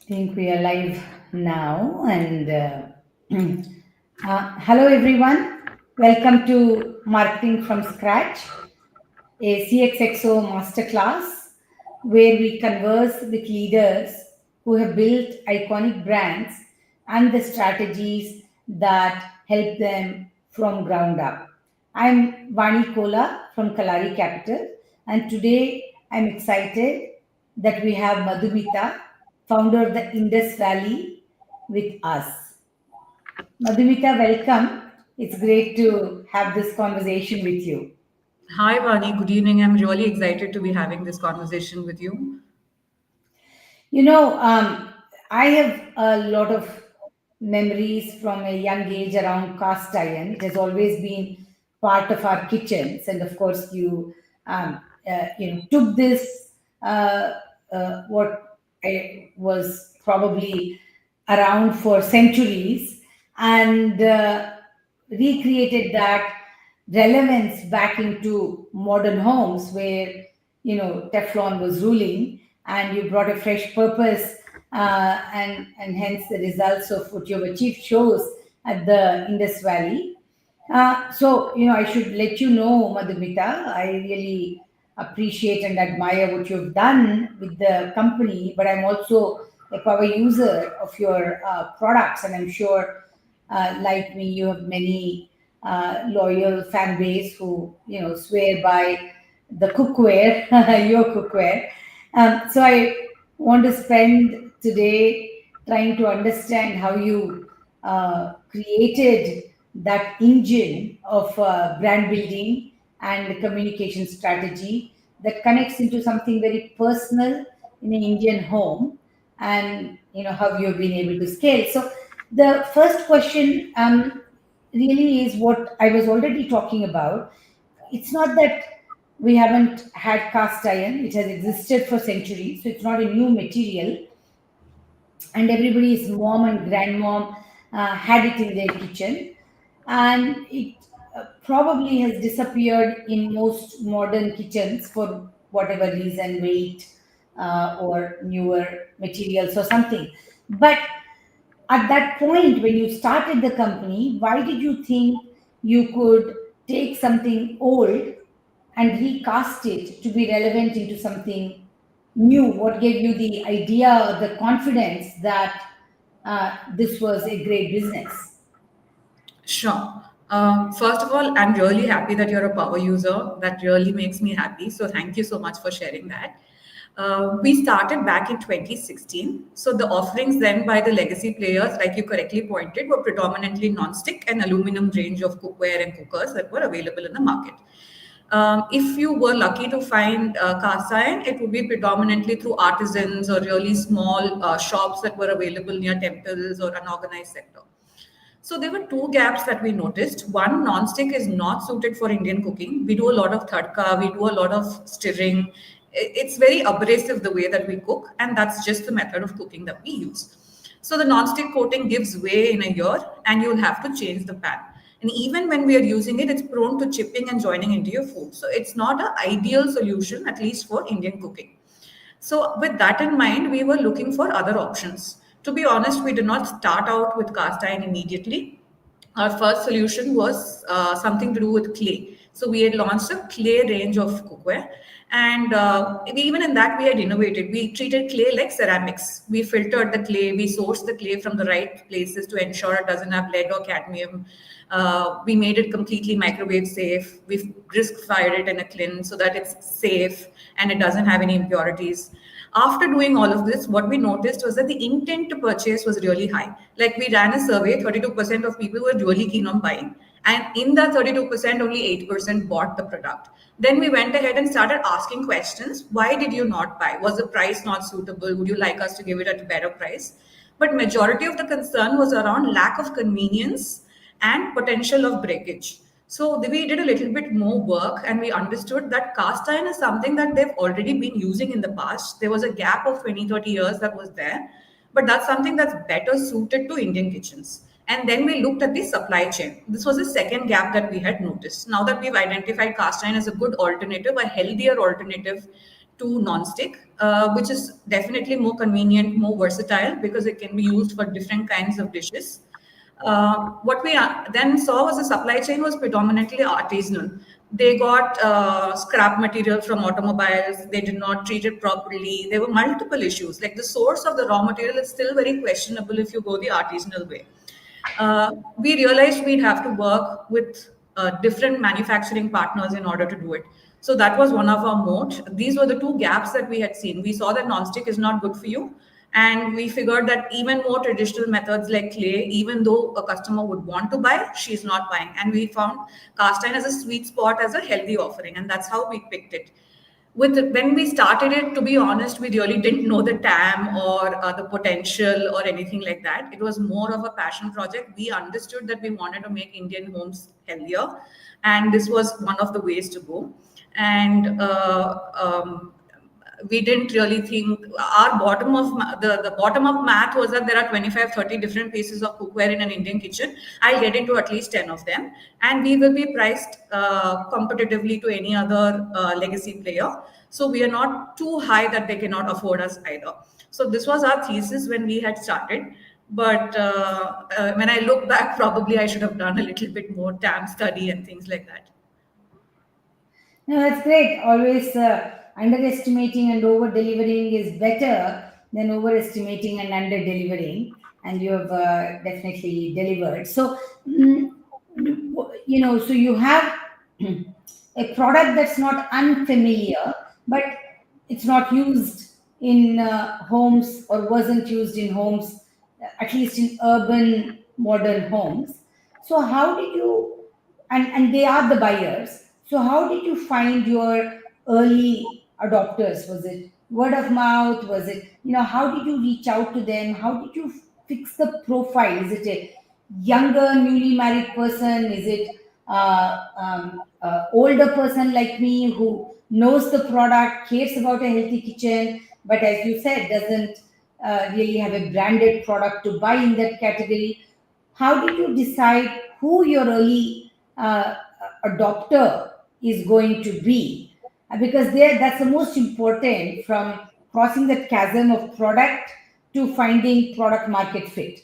Think we are live now. And hello, everyone. Welcome to Marketing from Scratch, a CXXO masterclass where we converse with leaders who have built iconic brands and the strategies that help them from ground up. I'm Vani Kola from Kalaari Capital, and today I'm excited that we have Madhumita, founder of the Indus Valley, with us. Madhumita, welcome. It's great to have this conversation with you. Hi, Vani. Good evening. I'm really excited to be having this conversation with you. You know, I have a lot of memories from a young age around cast iron. It has always been part of our kitchens, and of course, you took this what was probably around for centuries and recreated that relevance back into modern homes where Teflon was ruling, and you brought a fresh purpose, and hence the results of what you've achieved shows at the Indus Valley. I should let you know, Madhumita, I really appreciate and admire what you've done with the company, but I'm also a power user of your products, and I'm sure, like me, you have many loyal fan base who swear by the cookware, your cookware. So I want to spend today trying to understand how you created that engine of brand building and communication strategy that connects into something very personal in an Indian home, and how you've been able to scale. So the first question really is what I was already talking about. It's not that we haven't had cast iron, it has existed for centuries, so it's not a new material, and everybody's mom and grandmom had it in their kitchen, and it probably has disappeared in most modern kitchens for whatever reason, weight, or newer materials or something. But at that point, when you started the company, why did you think you could take something old and recast it to be relevant into something new? What gave you the idea or the confidence that this was a great business? Sure. First of all, I'm really happy that you're a power user. That really makes me happy. So thank you so much for sharing that. We started back in 2016. So the offerings then by the legacy players, like you correctly pointed, were predominantly non-stick and aluminum range of cookware and cookers that were available in the market. If you were lucky to find cast iron, it would be predominantly through artisans or really small shops that were available near temples or unorganized sector. So there were two gaps that we noticed. One, non-stick is not suited for Indian cooking. We do a lot of tadka, we do a lot of stirring. It's very abrasive the way that we cook, and that's just the method of cooking that we use. So the non-stick coating gives way in a year, and you'll have to change the pan. And even when we are using it, it's prone to chipping and joining into your food. So it's not an ideal solution, at least for Indian cooking. So, with that in mind, we were looking for other options. To be honest, we did not start out with cast iron immediately. Our first solution was something to do with clay. So, we had launched a clay range of cookware. And even in that, we had innovated. We treated clay like ceramics. We filtered the clay, we sourced the clay from the right places to ensure it doesn't have lead or cadmium. We made it completely microwave safe. We've risk fired it in a kiln so that it's safe and it doesn't have any impurities. After doing all of this, what we noticed was that the intent to purchase was really high. Like we ran a survey, 32% of people were really keen on buying. And in that 32%, only 8% bought the product. Then we went ahead and started asking questions. Why did you not buy? Was the price not suitable? Would you like us to give it at a better price? But majority of the concern was around lack of convenience and potential of breakage. So we did a little bit more work and we understood that cast iron is something that they've already been using in the past. There was a gap of 20, 30 years that was there, but that's something that's better suited to Indian kitchens. And then we looked at the supply chain. This was the second gap that we had noticed. Now that we've identified cast iron as a good alternative, a healthier alternative to non-stick, which is definitely more convenient, more versatile because it can be used for different kinds of dishes. What we then saw was the supply chain was predominantly artisanal. They got scrap material from automobiles. They did not treat it properly. There were multiple issues. Like the source of the raw material is still very questionable if you go the artisanal way. We realized we'd have to work with different manufacturing partners in order to do it. So that was one of our moat. These were the two gaps that we had seen. We saw that nonstick is not good for you. And we figured that even more traditional methods like clay, even though a customer would want to buy, she's not buying. And we found cast iron as a sweet spot, as a healthy offering. And that's how we picked it. When we started it, to be honest, we really didn't know the TAM or the potential or anything like that. It was more of a passion project. We understood that we wanted to make Indian homes healthier, and this was one of the ways to go. And we didn't really think our the bottom of math was that there are 25-30 different pieces of cookware in an Indian kitchen. I'll get into at least 10 of them, and we will be priced competitively to any other legacy player. So we are not too high that they cannot afford us either. So this was our thesis when we had started. But when I look back, probably I should have done a little bit more TAM study and things like that. No, that's great. Always underestimating and over delivering is better than overestimating and under delivering. And you have definitely delivered. So, so you have a product that's not unfamiliar, but it's not used in homes or wasn't used in homes, at least in urban modern homes. So, how did you, and they are the buyers. So, how did you find your early adopters? Was it word of mouth? Was it, how did you reach out to them? How did you fix the profile? Is it a younger, newly married person? Is it older person like me who knows the product, cares about a healthy kitchen, but as you said, doesn't really have a branded product to buy in that category? How did you decide who your early adopter is going to be? Because that's the most important, from crossing that chasm of product to finding product market fit.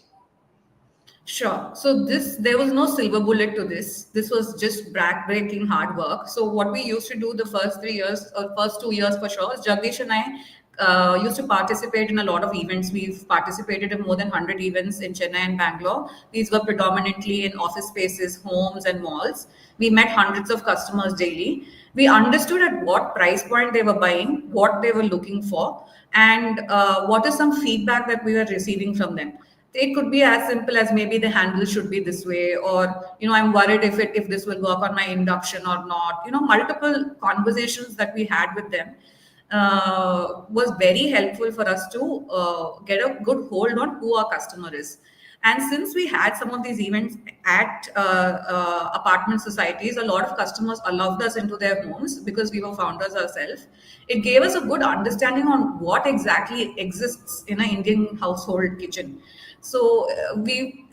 Sure. So there was no silver bullet to this. This was just back-breaking hard work. So what we used to do the first 3 years, or first 2 years for sure, is Jagdish and I used to participate in a lot of events. We've participated in more than 100 events in Chennai and Bangalore. These were predominantly in office spaces, homes, and malls. We met hundreds of customers daily. We understood at what price point they were buying, what they were looking for, and what is some feedback that we were receiving from them. It could be as simple as maybe the handle should be this way, or I'm worried if this will work on my induction or not. Multiple conversations that we had with them was very helpful for us to get a good hold on who our customer is. And since we had some of these events at apartment societies, a lot of customers allowed us into their homes because we were founders ourselves. It gave us a good understanding on what exactly exists in an Indian household kitchen. So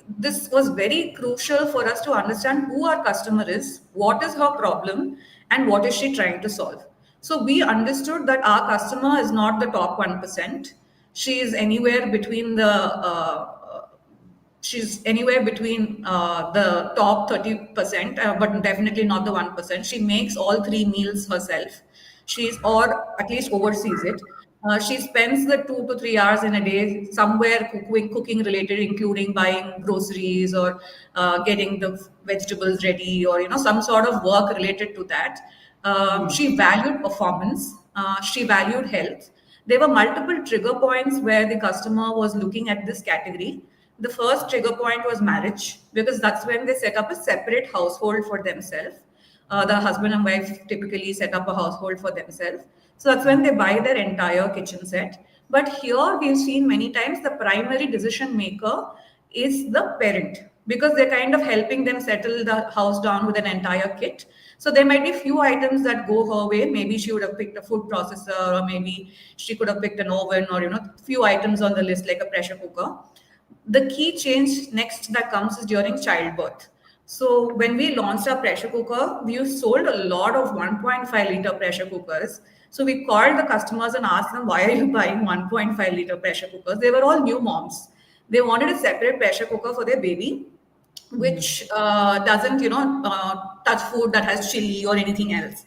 this was very crucial for us to understand who our customer is, what is her problem, and what is she trying to solve. So we understood that our customer is not the top 1%. She is anywhere between she's anywhere between the top 30%, but definitely not the 1%. She makes all 3 meals herself. Or at least oversees it. She spends the 2 to 3 hours in a day somewhere cooking related, including buying groceries or getting the vegetables ready, or some sort of work related to that. She valued performance. She valued health. There were multiple trigger points where the customer was looking at this category. The first trigger point was marriage, because that's when they set up a separate household for themselves. The husband and wife typically set up a household for themselves. So that's when they buy their entire kitchen set. But here we've seen many times the primary decision maker is the parent, because they're kind of helping them settle the house down with an entire kit. So there might be few items that go her way. Maybe she would have picked a food processor, or maybe she could have picked an oven, or few items on the list like a pressure cooker. The key change next that comes is during childbirth. So when we launched our pressure cooker, we sold a lot of 1.5 liter pressure cookers. So we called the customers and asked them, why are you buying 1.5 liter pressure cookers? They were all new moms. They wanted a separate pressure cooker for their baby, which doesn't, touch food that has chili or anything else.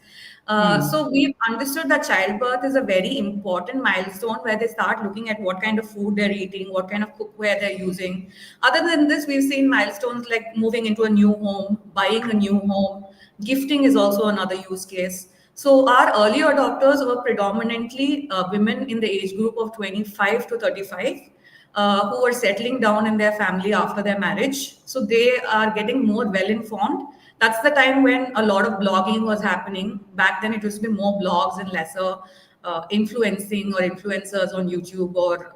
So we've understood that childbirth is a very important milestone where they start looking at what kind of food they're eating, what kind of cookware they're using. Other than this, we've seen milestones like moving into a new home, buying a new home, gifting is also another use case. So our early adopters were predominantly women in the age group of 25 to 35 who were settling down in their family after their marriage. So they are getting more well informed. That's the time when a lot of blogging was happening. Back then, it used to be more blogs and lesser influencing or influencers on YouTube or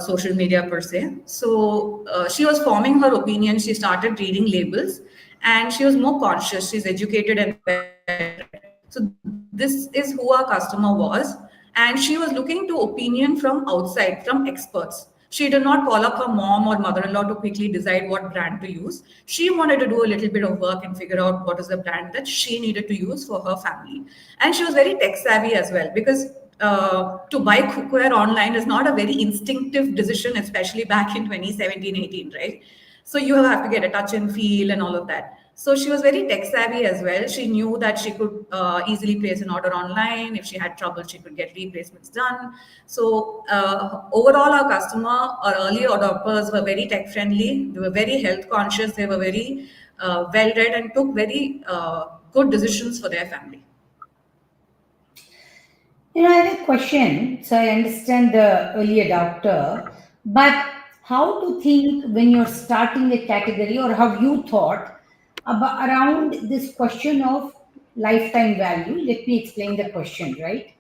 social media per se. So she was forming her opinion. She started reading labels and she was more conscious. She's educated and well read. So this is who our customer was. And she was looking to opinion from outside, from experts. She did not call up her mom or mother-in-law to quickly decide what brand to use. She wanted to do a little bit of work and figure out what is the brand that she needed to use for her family. And she was very tech savvy as well, because to buy cookware online is not a very instinctive decision, especially back in 2017-18, right? So you have to get a touch and feel and all of that. So she was very tech savvy as well. She knew that she could easily place an order online. If she had trouble, she could get replacements done. So overall, our customer, our early adopters were very tech friendly. They were very health conscious. They were very well read and took very good decisions for their family. I have a question. So I understand the early adopter, but how to think when you're starting a category, or have you thought about around this question of lifetime value? Let me explain the question, right?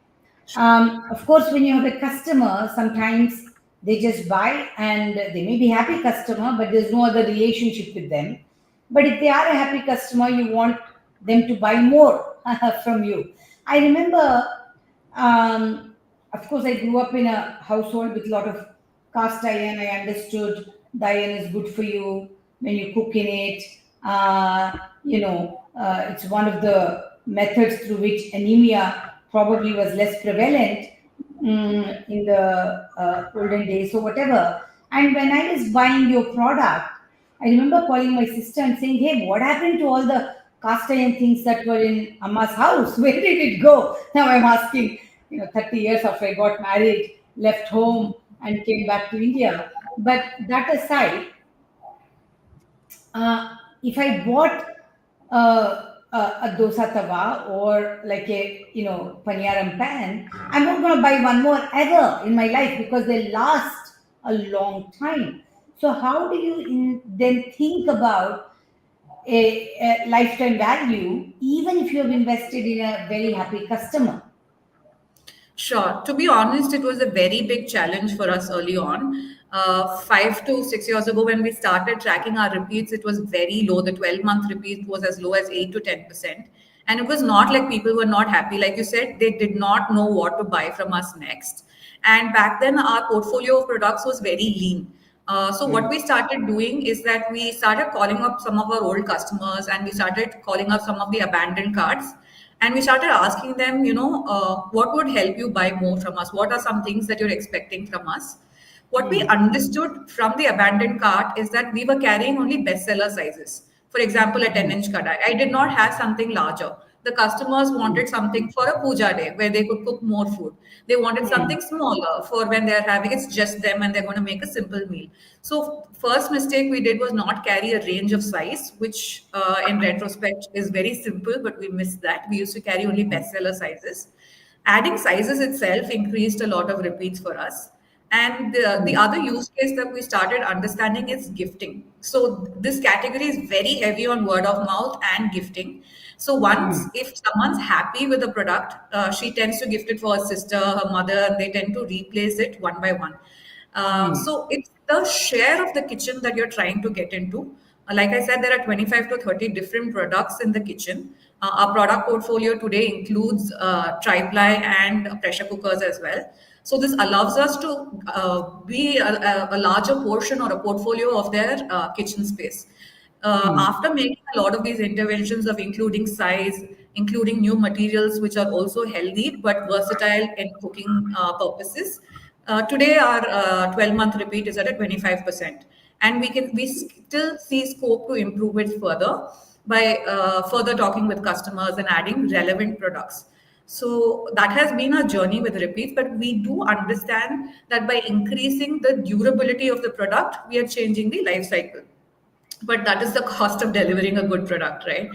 Of course, when you have a customer, sometimes they just buy and they may be happy customer, but there's no other relationship with them. But if they are a happy customer, you want them to buy more from you. I remember, of course, I grew up in a household with a lot of cast iron. I understood the iron is good for you when you cook in it. It's one of the methods through which anemia probably was less prevalent in the olden days or whatever. And when I was buying your product, I remember calling my sister and saying, "Hey, what happened to all the cast iron things that were in Amma's house? Where did it go?" Now I'm asking, 30 years after I got married, left home and came back to India. But that aside, if I bought a dosa tawa or like a paniyaram pan, I'm not going to buy one more ever in my life because they last a long time. So how do you then think about a lifetime value, even if you have invested in a very happy customer? Sure. To be honest, it was a very big challenge for us early on. 5 to 6 years ago, when we started tracking our repeats, it was very low. The 12-month repeat was as low as 8 to 10%. And it was not like people were not happy. Like you said, they did not know what to buy from us next. And back then, our portfolio of products was very lean. So what we started doing is that we started calling up some of our old customers and we started calling up some of the abandoned carts. And we started asking them, what would help you buy more from us? What are some things that you're expecting from us? What we understood from the abandoned cart is that we were carrying only bestseller sizes. For example, a 10-inch kadai. I did not have something larger. The customers wanted something for a puja day where they could cook more food. They wanted something smaller for when they're having it's just them and they're going to make a simple meal. So first mistake we did was not carry a range of size, which in retrospect is very simple, but we missed that. We used to carry only bestseller sizes. Adding sizes itself increased a lot of repeats for us. And the other use case that we started understanding is gifting. So this category is very heavy on word of mouth and gifting. So once if someone's happy with the product, she tends to gift it for her sister, her mother, and they tend to replace it one by one. So it's the share of the kitchen that you're trying to get into. Like I said, there are 25 to 30 different products in the kitchen. Our product portfolio today includes tri-ply and pressure cookers as well. So this allows us to be a larger portion or a portfolio of their kitchen space. After making a lot of these interventions of including size, including new materials which are also healthy but versatile in cooking purposes, today our 12-month repeat is at a 25%, and we still see scope to improve it further by further talking with customers and adding relevant products. So that has been our journey with repeats, but we do understand that by increasing the durability of the product, we are changing the life cycle. But that is the cost of delivering a good product, right?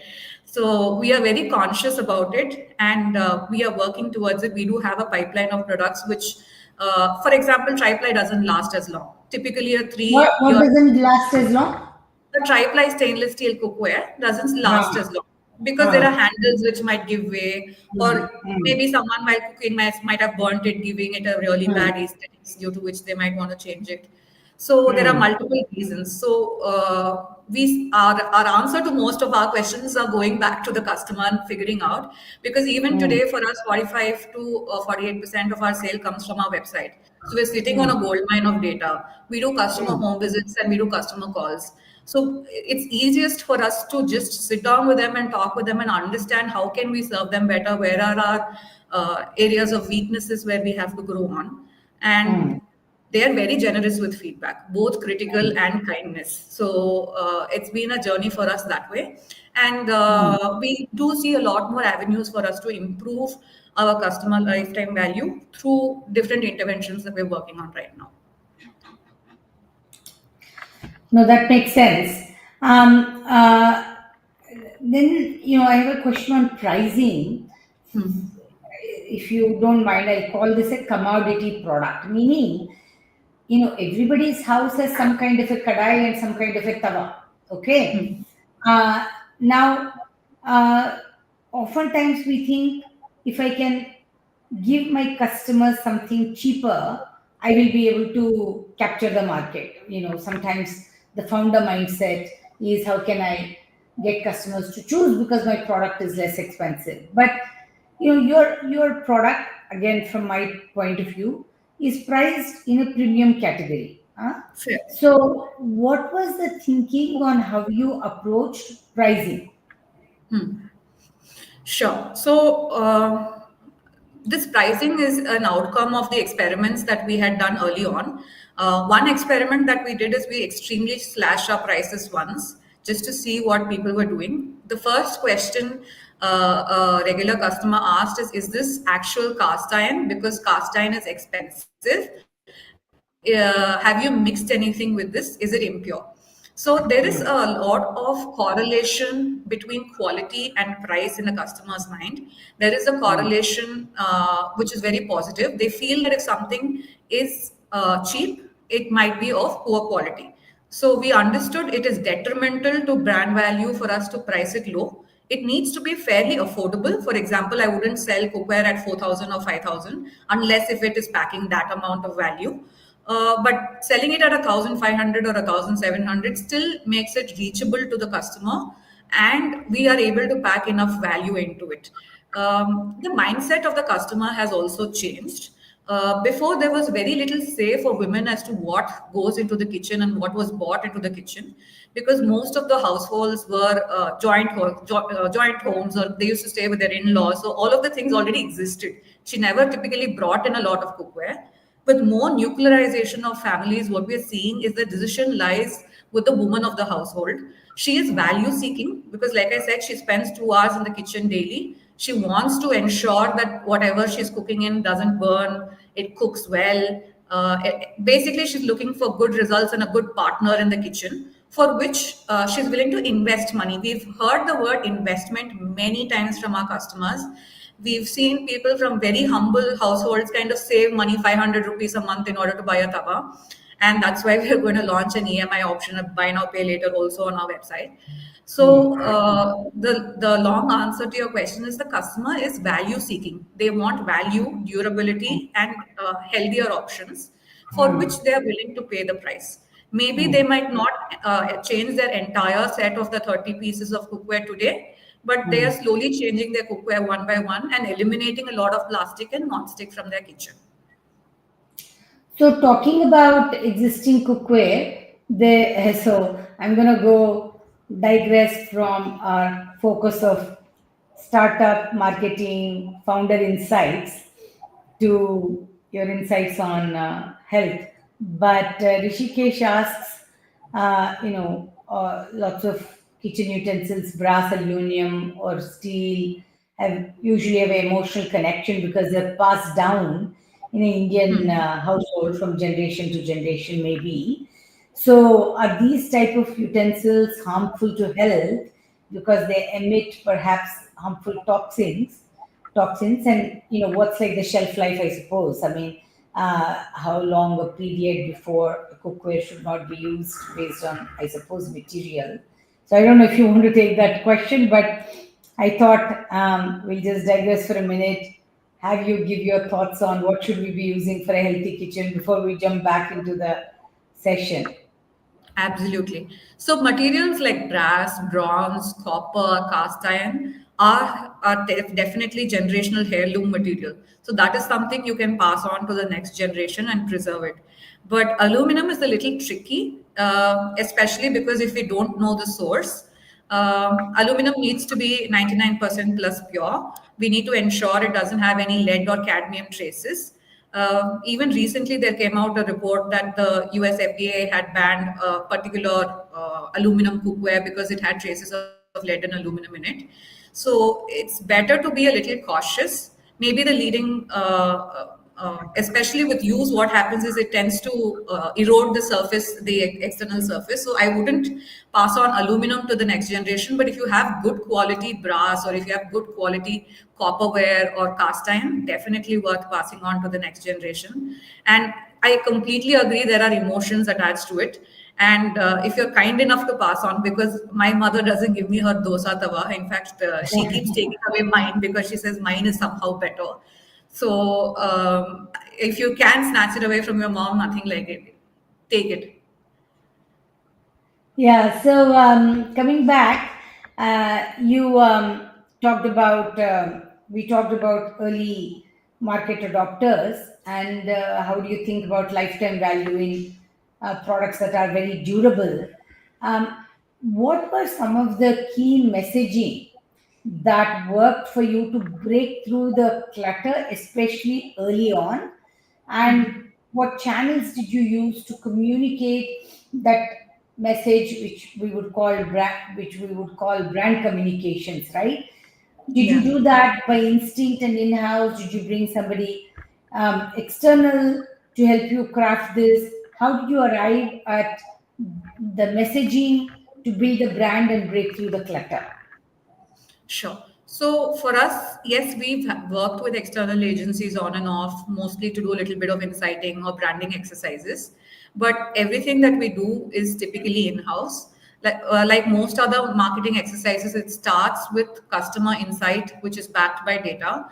So we are very conscious about it, and we are working towards it. We do have a pipeline of products which, for example, triply doesn't last as long. Typically, a What 3 year doesn't last as long? the triply stainless steel cookware doesn't Huh. last as long because there Huh. are handles which might give way, Hmm. or Hmm. maybe someone while cooking might have burnt it, giving it a really Hmm. bad aesthetics, due to which they might want to change it. So there are Hmm. multiple reasons. So our answer to most of our questions are going back to the customer and figuring out, because even Hmm. today for us 45 to 48% of our sale comes from our website. So we're sitting on Hmm. a gold mine of data. We do customer Hmm. home visits and we do customer calls. So it's easiest for us to just sit down with them and talk with them and understand how can we serve them better, where are our areas of weaknesses where we have to grow on. Hmm. And they are very generous with feedback, both critical and kindness. So it's been a journey for us that way. And Hmm. we do see a lot more avenues for us to improve our customer lifetime value through different interventions that we're working on right now. No, that makes sense. Then, I have a question on pricing. Hmm. If you don't mind, I call this a commodity product, meaning, everybody's house has some kind of a kadai and some kind of a tawa. Okay. Hmm. Uh, Now, uh, oftentimes we think if I can give my customers something cheaper, I will be able to capture the market. Sometimes the founder mindset is how can I get customers to choose because my product is less expensive. But your product, again, from my point of view, is priced in a premium category. Huh? Fair. So, what was the thinking on how you approached pricing? Sure. So, this pricing is an outcome of the experiments that we had done early on. One experiment that we did is we extremely slashed our prices once just to see what people were doing. The first question a regular customer asked is this actual cast iron? Because cast iron is expensive. Have you mixed anything with this? Is it impure? So there is a lot of correlation between quality and price in a customer's mind. There is a correlation which is very positive. They feel that if something is cheap, it might be of poor quality. So we understood it is detrimental to brand value for us to price it low. It needs to be fairly affordable. For example, I wouldn't sell cookware at 4,000 or 5,000 unless if it is packing that amount of value. But selling it at 1,500 or 1,700 still makes it reachable to the customer, and we are able to pack enough value into it. The mindset of the customer has also changed. Before, there was very little say for women as to what goes into the kitchen and what was bought into the kitchen, because most of the households were joint homes, or they used to stay with their in-laws. So all of the things already existed. She never typically brought in a lot of cookware. With more nuclearization of families, what we're seeing is the decision lies with the woman of the household. She is value seeking because, like I said, she spends 2 hours in the kitchen daily. She wants to ensure that whatever she's cooking in doesn't burn, it cooks well. Basically, she's looking for good results and a good partner in the kitchen, for which she's willing to invest money. We've heard the word investment many times from our customers. We've seen people from very humble households kind of save money, 500 rupees a month, in order to buy a tawa. And that's why we're going to launch an EMI option, a buy now, pay later, also on our website. So the long answer to your question is the customer is value seeking. They want value, durability, and healthier options for which they are willing to pay the price. Maybe they might not change their entire set of the 30 pieces of cookware today, but they are slowly changing their cookware one by one and eliminating a lot of plastic and non-stick from their kitchen. So, talking about existing cookware, so I'm gonna go. digressed from our focus of startup marketing, founder insights, to your insights on health. But Rishikesh asks, lots of kitchen utensils, brass, aluminum, or steel, have usually have an emotional connection because they're passed down in an Indian household from generation to generation, maybe. So, are these type of utensils harmful to health because they emit perhaps harmful toxins, and what's like the shelf life, I suppose. I mean, how long a period before a cookware should not be used based on, I suppose, material. So I don't know if you want to take that question, but I thought we'll just digress for a minute, have you give your thoughts on what should we be using for a healthy kitchen before we jump back into the session. Absolutely. So materials like brass, bronze, copper, cast iron are definitely generational heirloom material. So that is something you can pass on to the next generation and preserve it. But aluminum is a little tricky, especially because if we don't know the source, aluminum needs to be 99% plus pure. We need to ensure it doesn't have any lead or cadmium traces. Even recently, there came out a report that the US FDA had banned a particular aluminum cookware because it had traces of lead and aluminum in it. So it's better to be a little cautious. Maybe the leading, especially with use, what happens is it tends to erode the surface, the external surface. So I wouldn't pass on aluminum to the next generation. But if you have good quality brass or if you have good quality copperware or cast iron, definitely worth passing on to the next generation. And I completely agree, there are emotions attached to it. And if you're kind enough to pass on, because my mother doesn't give me her dosa tawa. In fact, she keeps taking away mine because she says mine is somehow better. So if you can snatch it away from your mom, nothing like it. Take it. Yeah, so coming back, you talked about, we talked about early market adopters, and how do you think about lifetime value in products that are very durable? What were some of the key messaging that worked for you to break through the clutter, especially early on? And what channels did you use to communicate that message, which we would call brand communications, right? Did you Yeah. do that by instinct and in-house? Did you bring somebody external to help you craft this? How did you arrive at the messaging to build the brand and break through the clutter? Sure. So for us, yes, we've worked with external agencies on and off, mostly to do a little bit of inciting or branding exercises. But everything that we do is typically in-house. Like most other marketing exercises, it starts with customer insight, which is backed by data.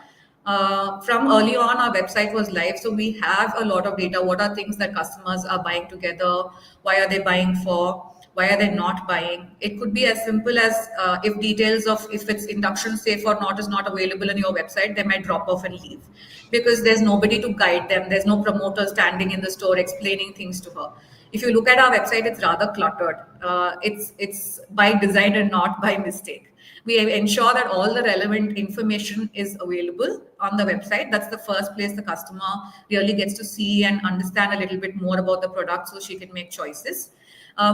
From early on, our website was live, so we have a lot of data. What are things that customers are buying together? Why are they buying for? Why are they not buying? It could be as simple as if details of if it's induction safe or not is not available on your website, they might drop off and leave because there's nobody to guide them. There's no promoter standing in the store explaining things to her. If you look at our website, it's rather cluttered. It's by design and not by mistake. We ensure that all the relevant information is available on the website. That's the first place the customer really gets to see and understand a little bit more about the product so she can make choices.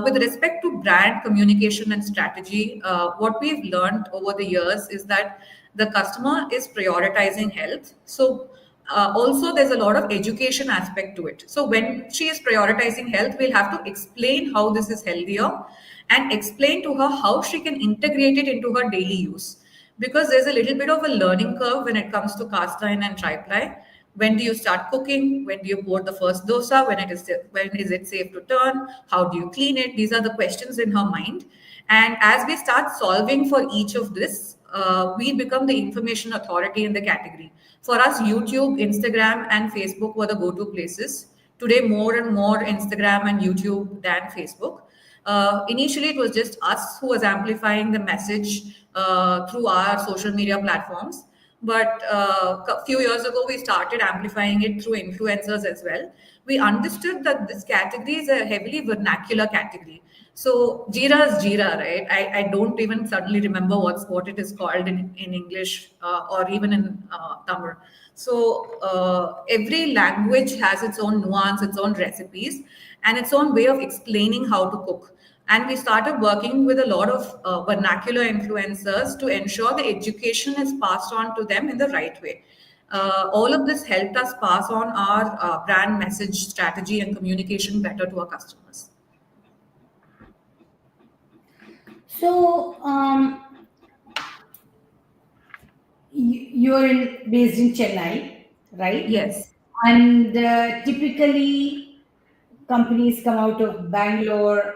With respect to brand communication and strategy, what we've learned over the years is that the customer is prioritizing health. So also there's a lot of education aspect to it. So when she is prioritizing health, we'll have to explain how this is healthier and explain to her how she can integrate it into her daily use. Because there's a little bit of a learning curve when it comes to cast iron and tri-ply. When do you start cooking? When do you pour the first dosa? When is it safe to turn? How do you clean it? These are the questions in her mind. And as we start solving for each of this, we become the information authority in the category. For us, YouTube, Instagram, and Facebook were the go-to places. Today, more and more Instagram and YouTube than Facebook. Initially, it was just us who was amplifying the message through our social media platforms. But a few years ago, we started amplifying it through influencers as well. We understood that this category is a heavily vernacular category. So Jira is Jira, right? I don't even suddenly remember what it is called in English or even in Tamil. So every language has its own nuance, its own recipes, and its own way of explaining how to cook. And we started working with a lot of vernacular influencers to ensure the education is passed on to them in the right way. All of this helped us pass on our brand message strategy and communication better to our customers. So, you're based in Chennai, right? Yes. And typically, companies come out of Bangalore,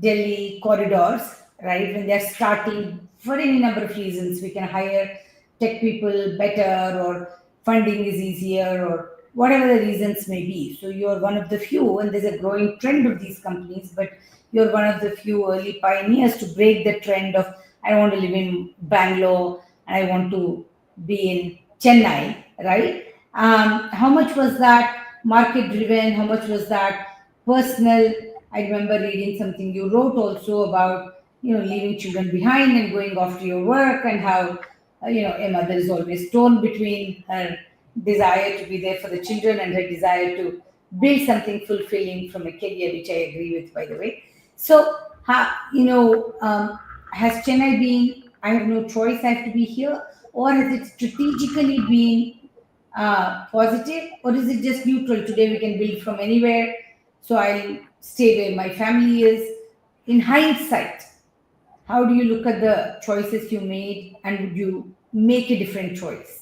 Delhi corridors, right? When they're starting for any number of reasons, we can hire tech people better, or funding is easier, or whatever the reasons may be. So you're one of the few, and there's a growing trend of these companies, but you're one of the few early pioneers to break the trend of I want to live in Bangalore and I want to be in Chennai, right? How much was that market driven? How much was that personal? I remember reading something you wrote also about, leaving children behind and going off to your work, and how, a mother is always torn between her desire to be there for the children and her desire to build something fulfilling from a career, which I agree with, by the way. So, has Chennai been, I have no choice, I have to be here, or has it strategically been positive, or is it just neutral? Today we can build from anywhere, so I'll stay where my family is. In hindsight, how do you look at the choices you made, and would you make a different choice?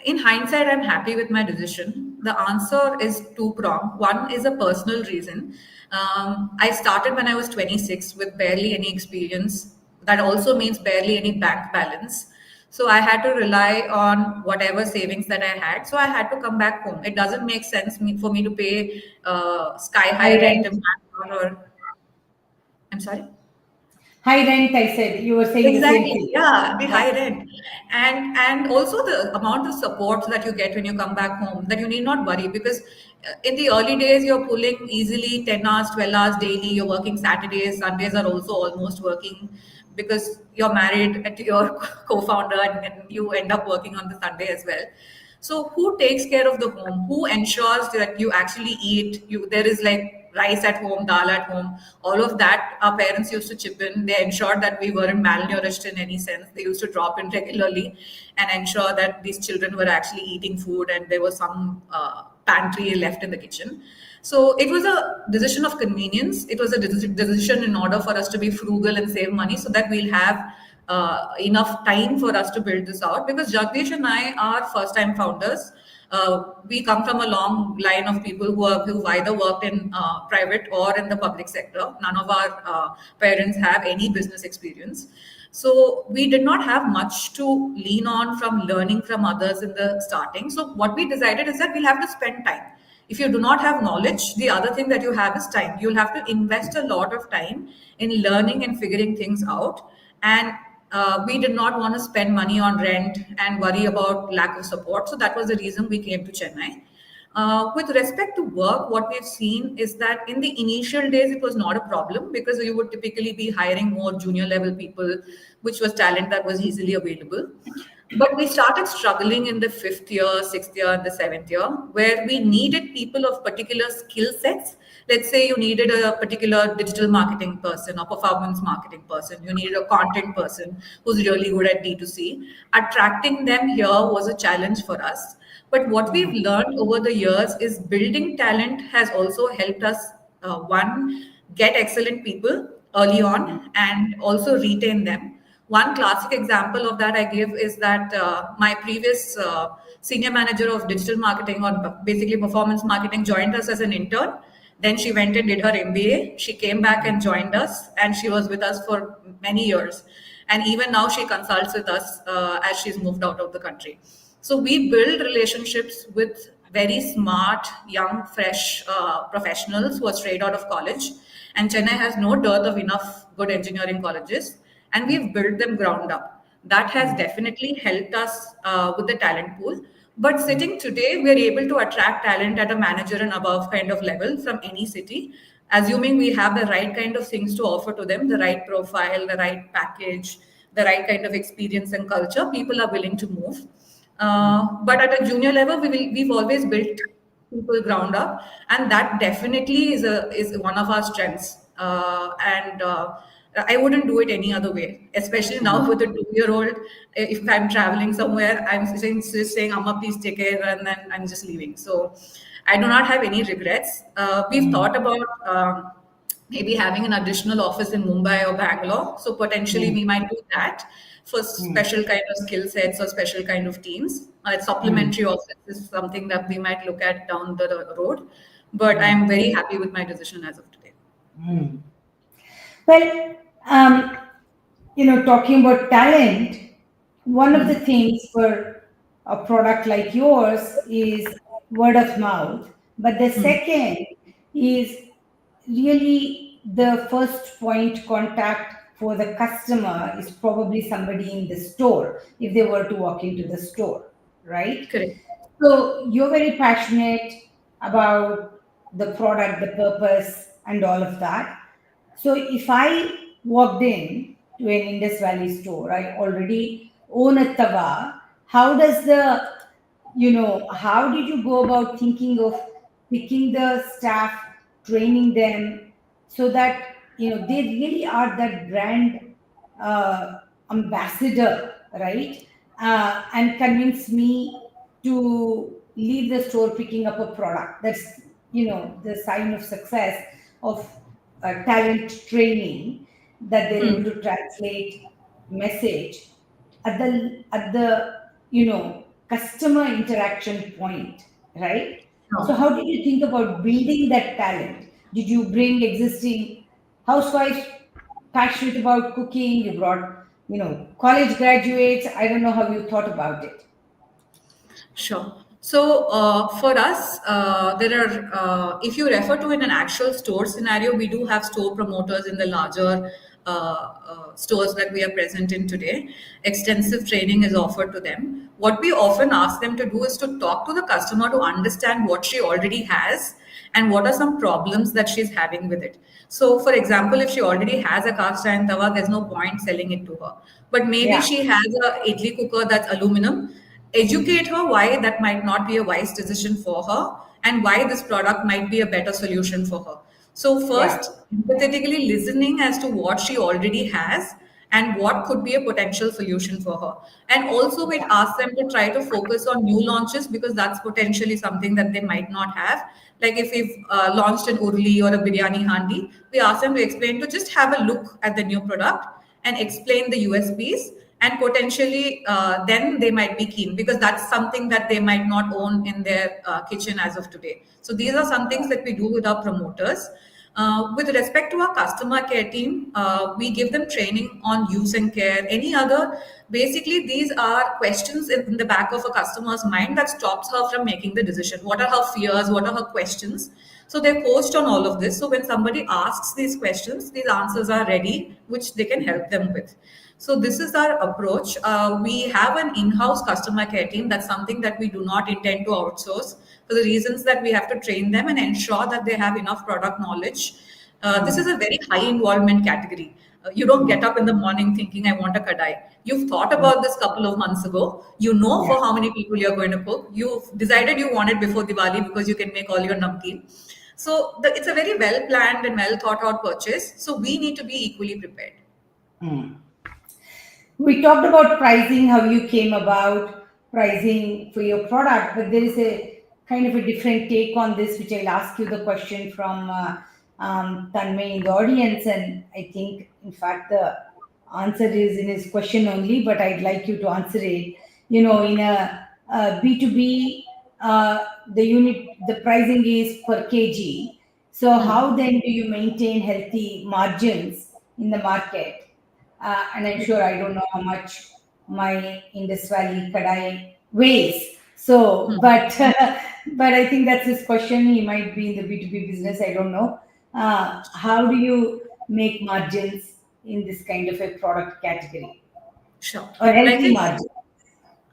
In hindsight, I'm happy with my decision. The answer is two-pronged. One is a personal reason. I started when I was 26 with barely any experience. That also means barely any bank balance. So I had to rely on whatever savings that I had. So I had to come back home. It doesn't make sense for me to pay sky high High rent rent. in Bangalore. I'm sorry. High rent, I said. You were saying the same Exactly. thing. Yeah, the Yeah. high rent, and also the amount of support that you get when you come back home. That you need not worry, because in the early days you're pulling easily 10 hours, 12 hours daily. You're working Saturdays, Sundays are also almost working, because you're married to your co-founder, and then you end up working on the Sunday as well. So who takes care of the home? Who ensures that you actually eat? There is like rice at home, dal at home, all of that. Our parents used to chip in. They ensured that we weren't malnourished in any sense. They used to drop in regularly and ensure that these children were actually eating food, and there was some pantry left in the kitchen. So it was a decision of convenience. It was a decision in order for us to be frugal and save money, so that we'll have enough time for us to build this out. Because Jagdish and I are first time founders. We come from a long line of people who've either worked in private or in the public sector. None of our parents have any business experience. So we did not have much to lean on from learning from others in the starting. So what we decided is that we'll have to spend time. If you do not have knowledge, the other thing that you have is time. You'll have to invest a lot of time in learning and figuring things out. And we did not want to spend money on rent and worry about lack of support. So that was the reason we came to Chennai. With respect to work, what we've seen is that in the initial days, it was not a problem, because you would typically be hiring more junior level people, which was talent that was easily available. But we started struggling in the fifth year, sixth year, and the seventh year, where we needed people of particular skill sets. Let's say you needed a particular digital marketing person or performance marketing person. You needed a content person who's really good at D2C. Attracting them here was a challenge for us. But what we've learned over the years is building talent has also helped us, one, get excellent people early on and also retain them. One classic example of that I give is that my previous senior manager of digital marketing, or basically performance marketing, joined us as an intern. Then she went and did her MBA. She came back and joined us, and she was with us for many years. And even now, she consults with us as she's moved out of the country. So we build relationships with very smart, young, fresh professionals who are straight out of college. And Chennai has no dearth of enough good engineering colleges, and we've built them ground up. That has definitely helped us with the talent pool. But sitting today, we're able to attract talent at a manager and above kind of level from any city, assuming we have the right kind of things to offer to them, the right profile, the right package, the right kind of experience and culture. People are willing to move. But at a junior level, we've always built people ground up, and that definitely is one of our strengths. And I wouldn't do it any other way, especially now with a 2-year-old. If I'm traveling somewhere, I'm just saying, "Amma, please take care," and then I'm just leaving. So I do not have any regrets. We've thought about maybe having an additional office in Mumbai or Bangalore. So potentially we might do that for special kind of skill sets or special kind of teams. Supplementary office is something that we might look at down the road. But I'm very happy with my decision as of today. Well, um, talking about talent, one of the things for a product like yours is word of mouth, but the second is really the first point contact for the customer is probably somebody in the store if they were to walk into the store, right? Correct. So you're very passionate about the product, the purpose, and all of that. So if I walked in to an Indus Valley store, I already own a tawa. How does how did you go about thinking of picking the staff, training them so that, they really are that brand uh, ambassador, right? And convince me to leave the store picking up a product. That's, the sign of success of talent training, that they're able to translate message at the customer interaction point, right? So No. how did you think about building that talent? Did you bring existing housewives passionate about cooking? You brought college graduates. I don't know how you thought about it. Sure. So for us, if you refer to in an actual store scenario, we do have store promoters in the larger stores that we are present in today. Extensive training is offered to them. What we often ask them to do is to talk to the customer to understand what she already has and what are some problems that she's having with it. So, for example, if she already has a cast iron tawa, there's no point selling it to her. But maybe Yeah, she has a idli cooker that's aluminum. Educate her why that might not be a wise decision for her and why this product might be a better solution for her. So, yeah, first, empathetically listening as to what she already has and what could be a potential solution for her. And also, we'd yeah, ask them to try to focus on new launches because that's potentially something that they might not have. Like if we've launched an urli or a biryani handi, we ask them to explain to just have a look at the new product and explain the USPs, and potentially then they might be keen because that's something that they might not own in their kitchen as of today. So these are some things that we do with our promoters. With respect to our customer care team, we give them training on use and care. Any other, basically, these are questions in the back of a customer's mind that stops her from making the decision. What are her fears? What are her questions? So they're coached on all of this. So when somebody asks these questions, these answers are ready, which they can help them with. So this is our approach. We have an in-house customer care team. That's something that we do not intend to outsource for the reasons that we have to train them and ensure that they have enough product knowledge. This is a very high involvement category. You don't get up in the morning thinking, I want a kadai. You've thought about this couple of months ago. You know yeah. for how many people you're going to cook. You've decided you want it before Diwali because you can make all your namkeen. So it's a very well planned and well thought out purchase. So we need to be equally prepared. We talked about pricing, how you came about pricing for your product, but there is a kind of a different take on this, which I'll ask you the question from Tanmay in the audience. And I think, in fact, the answer is in his question only, but I'd like you to answer it. In a B2B, the pricing is per kg. So, how then do you maintain healthy margins in the market? And I'm sure I don't know how much my Indus Valley Kadai weighs. So, but but I think that's his question. He might be in the B2B business. I don't know. How do you make margins in this kind of a product category? Sure. or Like healthy I margin.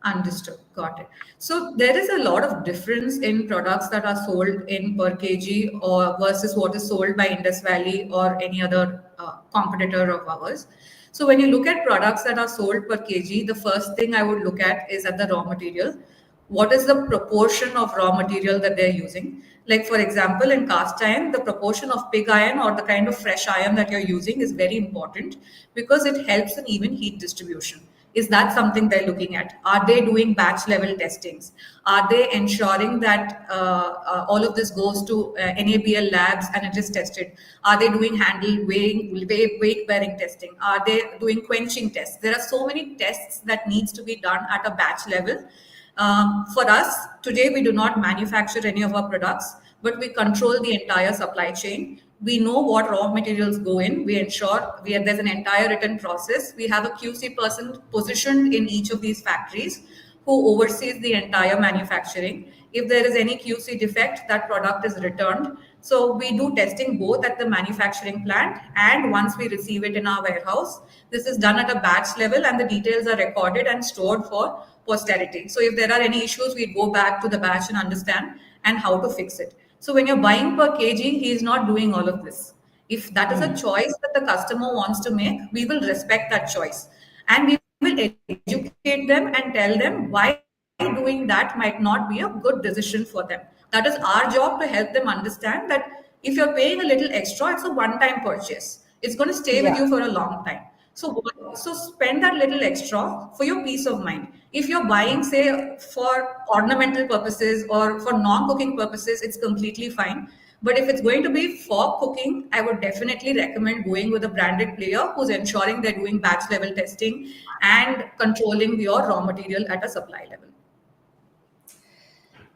Understood. Got it. So there is a lot of difference in products that are sold in per kg or versus what is sold by Indus Valley or any other competitor of ours. So when you look at products that are sold per kg, the first thing I would look at is at the raw material. What is the proportion of raw material that they're using? Like for example, in cast iron, the proportion of pig iron or the kind of fresh iron that you're using is very important because it helps in even heat distribution. Is that something they're looking at? Are they doing batch level testings? Are they ensuring that all of this goes to NABL labs and it is tested? Are they doing handle weight bearing testing? Are they doing quenching tests? There are so many tests that needs to be done at a batch level. For us, today we do not manufacture any of our products, but we control the entire supply chain. We know what raw materials go in. We ensure there's an entire written process. We have a QC person positioned in each of these factories who oversees the entire manufacturing. If there is any QC defect, that product is returned. So we do testing both at the manufacturing plant and once we receive it in our warehouse. This is done at a batch level and the details are recorded and stored for posterity. So if there are any issues, we go back to the batch and understand and how to fix it. So when you're buying per kg, he is not doing all of this. If that is a Mm. choice that the customer wants to make, we will respect that choice. And we will educate them and tell them why doing that might not be a good decision for them. That is our job to help them understand that if you're paying a little extra, it's a one-time purchase. It's going to stay with you Yeah. for a long time. So spend that little extra for your peace of mind. If you're buying, say, for ornamental purposes or for non-cooking purposes, it's completely fine. But if it's going to be for cooking, I would definitely recommend going with a branded player who's ensuring they're doing batch level testing and controlling your raw material at a supply level.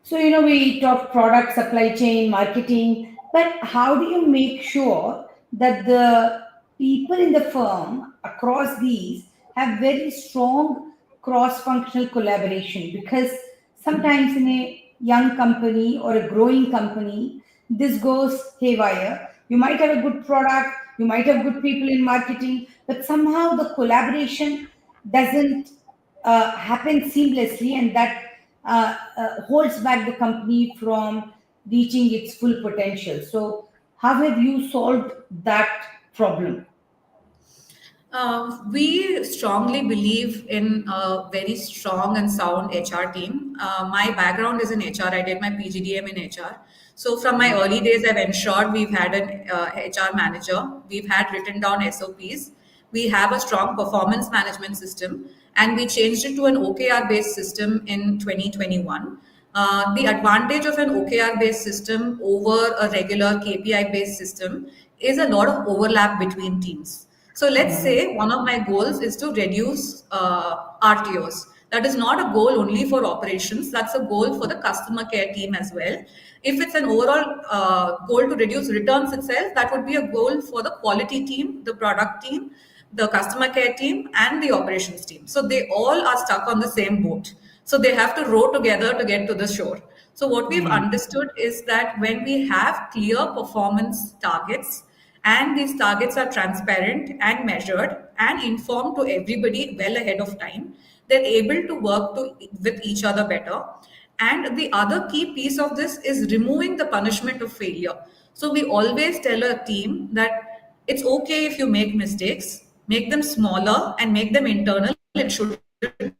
So, we talk product, supply chain, marketing, but how do you make sure that the people in the firm across these have very strong cross functional collaboration? Because sometimes in a young company or a growing company, this goes haywire. You might have a good product, you might have good people in marketing, but somehow the collaboration doesn't happen seamlessly, and that holds back the company from reaching its full potential. So, how have you solved that problem? We strongly believe in a very strong and sound HR team. My background is in HR. I did my PGDM in HR. So from my early days, I've ensured we've had an HR manager. We've had written down SOPs. We have a strong performance management system, and we changed it to an OKR-based system in 2021. The advantage of an OKR-based system over a regular KPI-based system is a lot of overlap between teams. So let's Mhm. say one of my goals is to reduce RTOs. That is not a goal only for operations, that's a goal for the customer care team as well. If it's an overall goal to reduce returns itself, that would be a goal for the quality team, the product team, the customer care team, and the operations team. So they all are stuck on the same boat. So they have to row together to get to the shore. So what we've Mhm. understood is that when we have clear performance targets, and these targets are transparent and measured and informed to everybody well ahead of time, they're able to with each other better. And the other key piece of this is removing the punishment of failure. So we always tell a team that it's okay if you make mistakes, make them smaller and make them internal. It shouldn't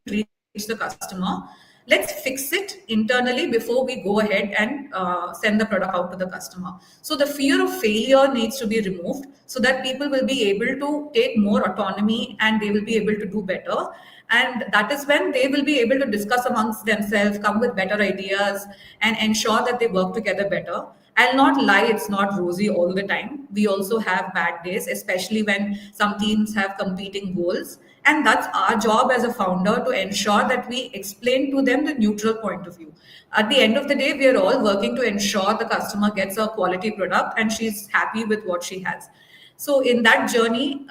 reach the customer. Let's fix it internally before we go ahead and send the product out to the customer. So the fear of failure needs to be removed so that people will be able to take more autonomy and they will be able to do better. And that is when they will be able to discuss amongst themselves, come with better ideas, and ensure that they work together better. I'll not lie, it's not rosy all the time. We also have bad days, especially when some teams have competing goals. And that's our job as a founder to ensure that we explain to them the neutral point of view. At the end of the day, we are all working to ensure the customer gets a quality product and she's happy with what she has. So in that journey,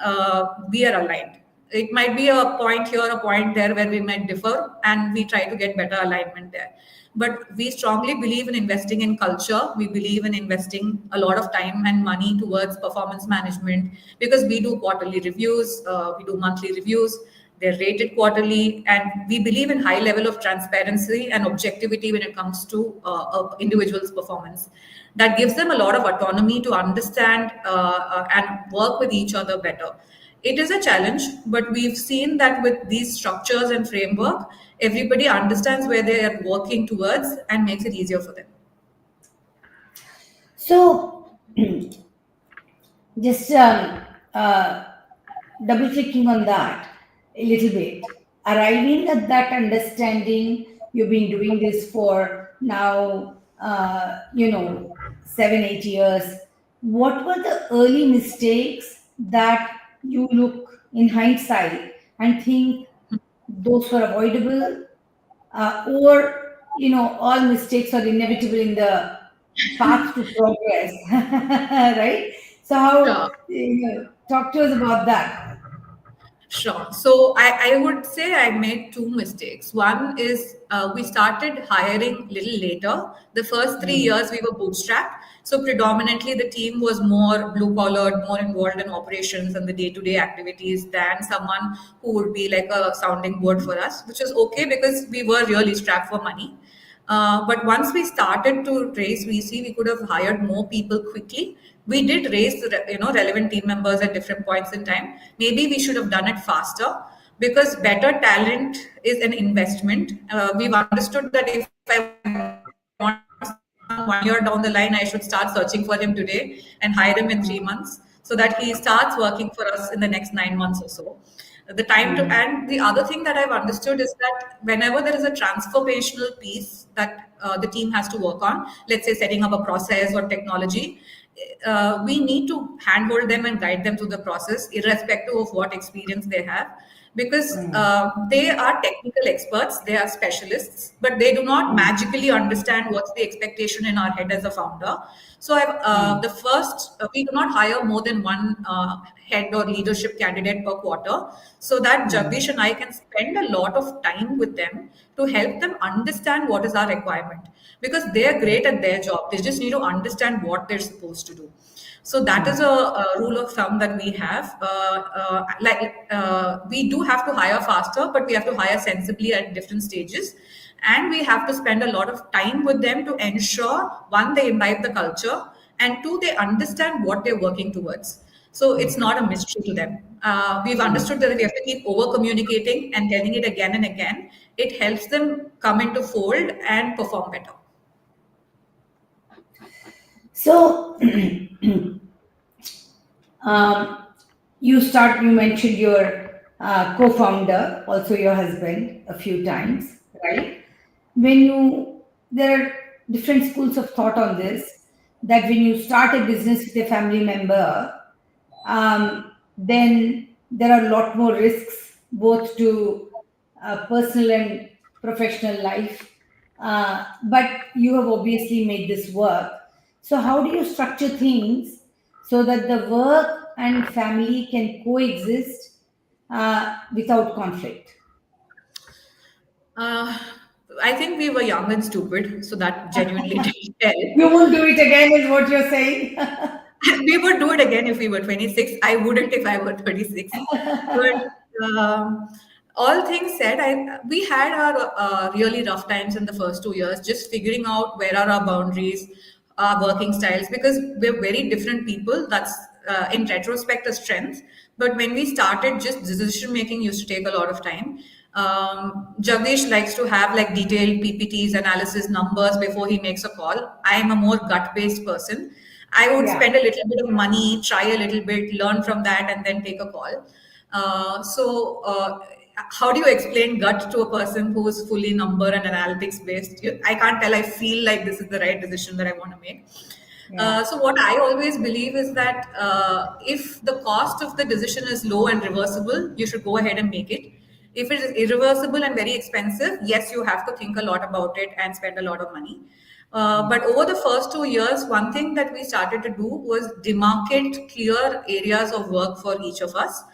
we are aligned. It might be a point here, a point there where we might differ, and we try to get better alignment there. But we strongly believe in investing in culture. We believe in investing a lot of time and money towards performance management because we do quarterly reviews, we do monthly reviews. They're rated quarterly, and we believe in high level of transparency and objectivity when it comes to individuals' performance. That gives them a lot of autonomy to understand and work with each other better. It is a challenge, but we've seen that with these structures and framework, everybody understands where they are working towards and makes it easier for them. So, just double clicking on that a little bit, arriving at that understanding, you've been doing this for now, 7, 8 years. What were the early mistakes that you look in hindsight and think those were avoidable, or all mistakes are inevitable in the path to progress, right? So how, Sure. talk to us about that. Sure. So I would say I made two mistakes. One is we started hiring little later. The first 3 years we were bootstrapped. So predominantly the team was more blue collared, more involved in operations and the day-to-day activities than someone who would be like a sounding board for us, which is okay because we were really strapped for money. But once we started to raise VC, we could have hired more people quickly. We did raise, relevant team members at different points in time. Maybe we should have done it faster because better talent is an investment. We've understood that if I want someone 1 year down the line, I should start searching for him today and hire him in 3 months so that he starts working for us in the next 9 months or so. The time to, and the other thing that I've understood is that whenever there is a transformational piece that the team has to work on, let's say setting up a process or technology, we need to handhold them and guide them through the process, irrespective of what experience they have, because they are technical experts, they are specialists, but they do not magically understand what's the expectation in our head as a founder. So the first, we do not hire more than one head or leadership candidate per quarter, so that Jagdish and I can spend a lot of time with them to help them understand what is our requirement, because they're great at their job. They just need to understand what they're supposed to do. So that is a rule of thumb that we have. We do have to hire faster, but we have to hire sensibly at different stages. And we have to spend a lot of time with them to ensure, one, they imbibe the culture, and two, they understand what they're working towards. So it's not a mystery to them. We've understood that we have to keep over communicating and telling it again and again. It helps them come into fold and perform better. So, you mentioned your co-founder, also your husband, a few times, right? There are different schools of thought on this, that when you start a business with a family member, then there are a lot more risks, both to personal and professional life. But you have obviously made this work. So, how do you structure things so that the work and family can coexist without conflict? I think we were young and stupid, so that genuinely didn't help. You won't do it again, is what you're saying? We would do it again if we were 26. I wouldn't if I were 26. But all things said, we had our really rough times in the first 2 years, just figuring out where are our boundaries, our working styles, because we're very different people. That's in retrospect a strength. But when we started, just decision making used to take a lot of time. Jagdish likes to have like detailed PPTs, analysis, numbers before he makes a call. I am a more gut-based person. I would spend a little bit of money, try a little bit, learn from that, and then take a call. How do you explain gut to a person who is fully number and analytics based? I can't tell. I feel like this is the right decision that I want to make. So what I always believe is that if the cost of the decision is low and reversible, you should go ahead and make it. If it is irreversible and very expensive, yes, you have to think a lot about it and spend a lot of money. But over the first 2 years, one thing that we started to do was demarcate clear areas of work for each of us.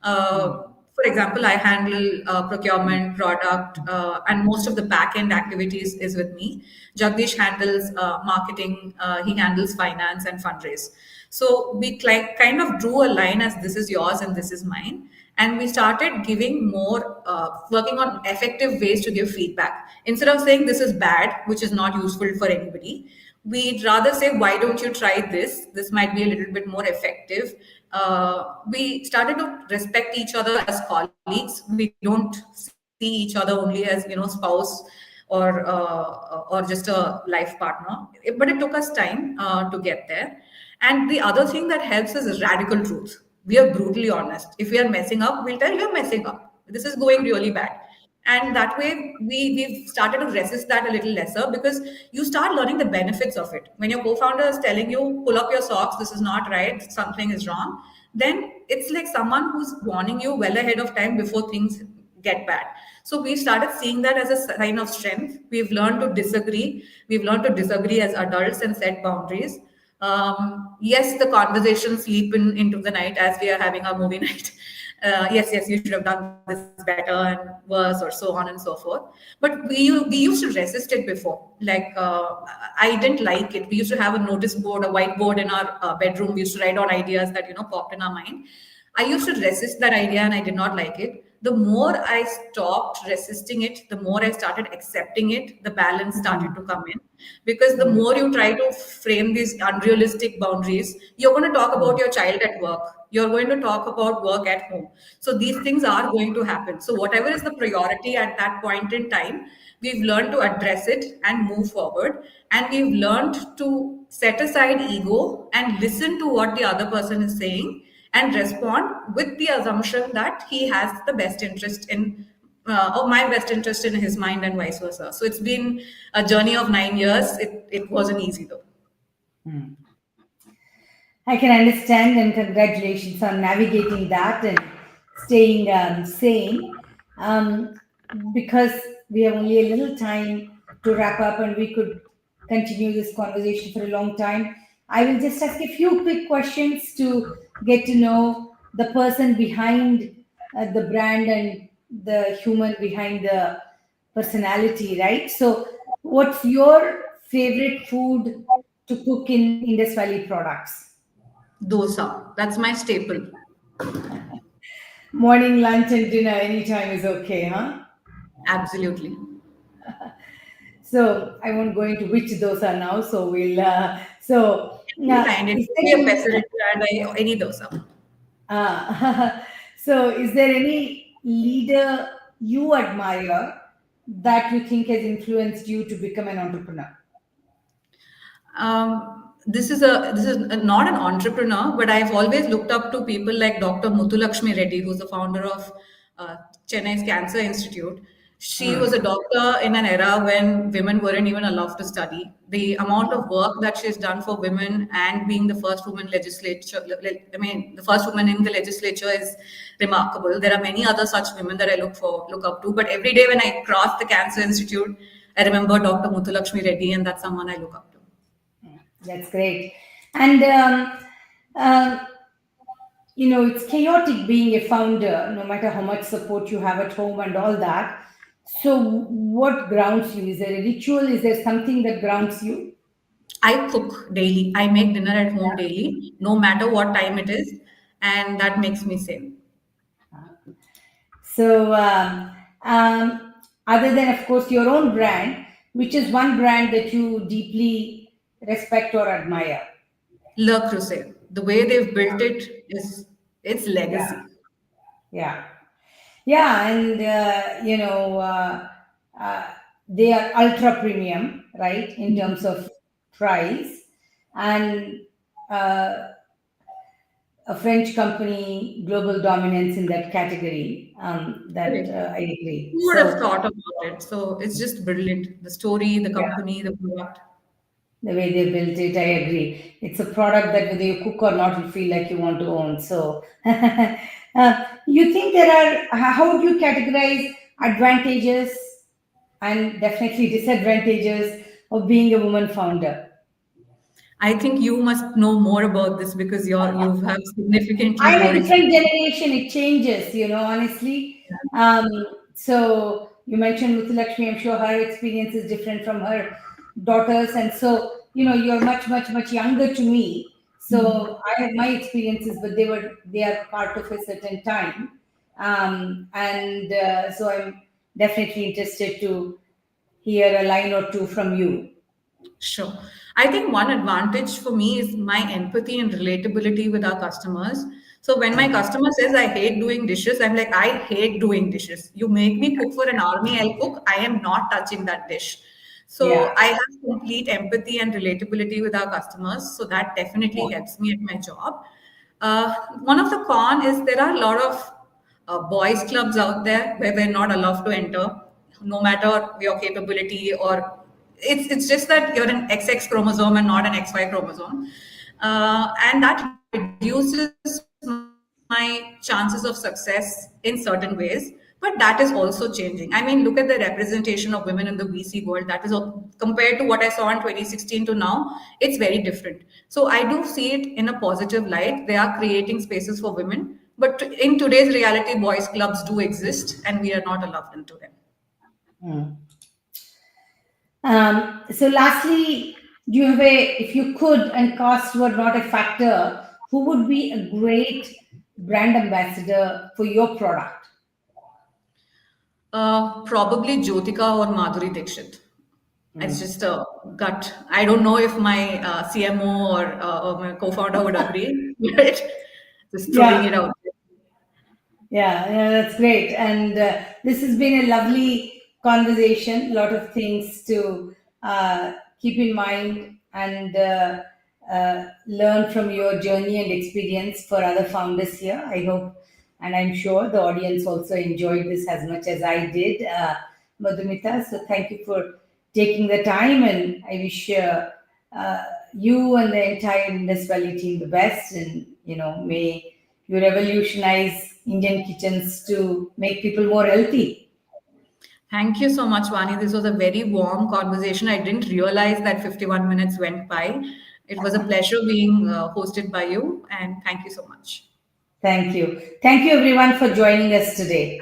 For example, I handle procurement, product, and most of the back-end activities is with me. Jagdish handles marketing, he handles finance and fundraise. So we kind of drew a line as this is yours and this is mine. and we started giving more, working on effective ways to give feedback. Instead of saying this is bad, which is not useful for anybody, we'd rather say, why don't you try this? This might be a little bit more effective. We started to respect each other as colleagues. We don't see each other only as, spouse or just a life partner. But it took us time to get there. And the other thing that helps is radical truth. We are brutally honest. If we are messing up, we'll tell you are messing up. This is going really bad. And that way, we've started to resist that a little lesser, because you start learning the benefits of it. When your co-founder is telling you, pull up your socks, this is not right, something is wrong, then it's like someone who's warning you well ahead of time before things get bad. So we started seeing that as a sign of strength. We've learned to disagree. We've learned to disagree as adults and set boundaries. Yes, the conversations sleep into the night as we are having our movie night. Yes, you should have done this better and worse, or so on and so forth. But we used to resist it before. Like, I didn't like it. We used to have a notice board, a whiteboard in our bedroom. We used to write down ideas that popped in our mind. I used to resist that idea, and I did not like it. The more I stopped resisting it, the more I started accepting it, the balance started to come in. Because the more you try to frame these unrealistic boundaries, you're going to talk about your child at work. You're going to talk about work at home. So these things are going to happen. So whatever is the priority at that point in time, we've learned to address it and move forward. And we've learned to set aside ego and listen to what the other person is saying, and respond with the assumption that he has the best interest in, or my best interest in his mind, and vice versa. So it's been a journey of 9 years. It wasn't easy though. I can understand, and congratulations on navigating that and staying sane. Because we have only a little time to wrap up, and we could continue this conversation for a long time. I will just ask a few quick questions to get to know the person behind the brand and the human behind the personality, right? So, what's your favorite food to cook in Indus Valley products? Dosa, that's my staple. Morning, lunch, and dinner, anytime is okay, huh? Absolutely. So I won't go into which dosa now. So we'll. Any kind, it Is could there be a any? peasant and any dosa. So is there any leader you admire that you think has influenced you to become an entrepreneur? This is not an entrepreneur, but I've always looked up to people like Dr. Muthulakshmi Reddy, who's the founder of Chennai's Cancer Institute. She was a doctor in an era when women weren't even allowed to study. The amount of work that she's done for women, and being the first woman legislature, I mean, the first woman in the legislature, is remarkable. There are many other such women that I look up to. But every day when I cross the Cancer Institute, I remember Dr. Muthulakshmi Reddy, and that's someone I look up to. That's great. And uh, it's chaotic being a founder, no matter how much support you have at home and all that. So, what grounds you? Is there a ritual? Is there something that grounds you? I cook daily. I make dinner at home daily, no matter what time it is, and that makes me sane. So, other than, of course, your own brand, which is one brand that you deeply respect or admire? Le Creuset, the way they've built it is its Yeah, legacy. yeah, yeah. And, uh, they are ultra premium, right, in terms of price. And uh, a French company, global dominance in that category. That Correct. I agree. Who would have So, thought about it? So it's just brilliant. The story, the yeah. company, the product. The way they built it, I agree. It's a product that whether you cook or not, you feel like you want to own. So, you think there are, how would you categorize advantages and definitely disadvantages of being a woman founder? I think you must know more about this because you have significantly I'm more a different experience. generation. It changes, honestly. Um, so you mentioned Muthulakshmi. I'm sure her experience is different from her daughters. And so, you're much, much, much younger to me. Mhm. So I have my experiences, but they are part of a certain time. And so I'm definitely interested to hear a line or two from you. Sure. I think one advantage for me is my empathy and relatability with our customers. So when my customer says I hate doing dishes, I'm like, I hate doing dishes. You make me cook for an army, I'll cook. I am not touching that dish. So Yeah. I have complete empathy and relatability with our customers. So that definitely helps me at my job. One of the con is there are a lot of boys clubs out there where we're not allowed to enter, no matter your capability, or it's just that you're an XX chromosome and not an XY chromosome, and that reduces my chances of success in certain ways. But that is also changing. I mean, look at the representation of women in the VC world. That is compared to what I saw in 2016 to now, it's very different. So I do see it in a positive light. They are creating spaces for women, but in today's reality, boys clubs do exist, and we are not allowed into them. Mm. So lastly, do you have if you could and cost were not a factor, who would be a great brand ambassador for your product? Probably Jyotika or Madhuri Dixit. It's Mm. just a gut. I don't know if my CMO or my co-founder would agree, but just throwing Yeah, it out there. yeah, that's great. And this has been a lovely conversation. A lot of things to keep in mind and learn from your journey and experience for other founders here. I hope, and I'm sure the audience also enjoyed this as much as I did, Madhumita. So thank you for taking the time, and I wish uh, you and the entire Indus Valley team the best. And may you revolutionize Indian kitchens to make people more healthy. Thank you so much, Vani. This was a very warm conversation. I didn't realize that 51 minutes went by. It was a pleasure being hosted by you, and thank you so much. Thank you. Thank you, everyone, for joining us today.